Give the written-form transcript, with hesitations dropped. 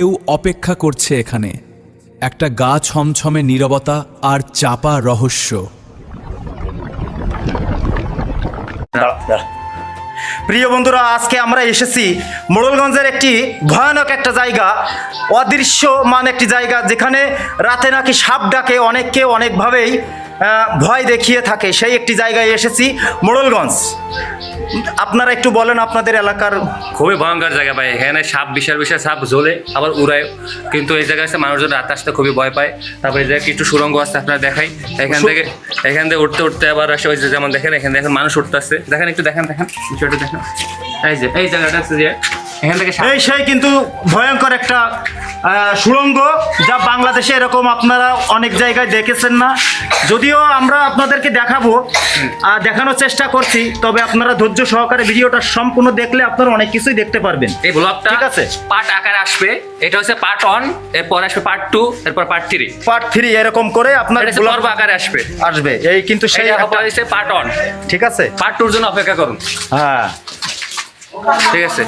কেউ অপেক্ষা করছে এখানে, একটা গা ছমছমে নীরবতা আর চাপা রহস্য। প্রিয় বন্ধুরা, আজকে আমরা এসেছি মোড়লগঞ্জের একটি ভয়ানক একটা জায়গা, অদৃশ্যমান একটি জায়গা, যেখানে রাতে নাকি সাপ ডাকে, অনেককে অনেকভাবেই ভয় দেখিয়ে থাকে। সেই একটি জায়গায় এসেছি, মোড়লগঞ্জ। আপনারা একটু বলেন আপনাদের এলাকার। খুবই ভয়ঙ্কর জায়গা ভাই, এখানে সাপ বিশাল বিশাল সাপ জ্বলে আবার উড়ায়, কিন্তু এই জায়গায় মানুষজন রাতে আসতে খুবই ভয় পায়। তারপরে এই জায়গায় কিছু সুড়ঙ্গ আছে, আপনারা দেখাই। এখান থেকে উঠতে উঠতে আবার আসে, ওই যে যেমন দেখেন এখান থেকে মানুষ উঠতে আসছে, দেখেন একটু দেখেন বিষয়টা দেখেন। এই জায়গাটা আছে যে এখান থেকে সেই কিন্তু ভয়ঙ্কর একটা সুড়ঙ্গ, যা বাংলাদেশে এরকম আপনারা অনেক জায়গায় দেখেছেন না। যদিও আমরা আপনাদেরকে দেখানোর চেষ্টা করছি, তবে আপনারা ধৈর্য সহকারে ভিডিওটা সম্পূর্ণ দেখলে আপনারা অনেক কিছুই দেখতে পারবেন। এই ব্লগটা ঠিক আছে, পার্ট আকারে আসবে। এটা হচ্ছে পার্ট 1, এরপর আসবে পার্ট 2, এরপর পার্ট 3 এরকম করে আপনার পর্ব আকারে আসবে। এই কিন্তু সেই হচ্ছে পার্ট 1। ঠিক আছে, পার্ট 2 এর জন্য অপেক্ষা করুন। হ্যাঁ ঠিক আছে।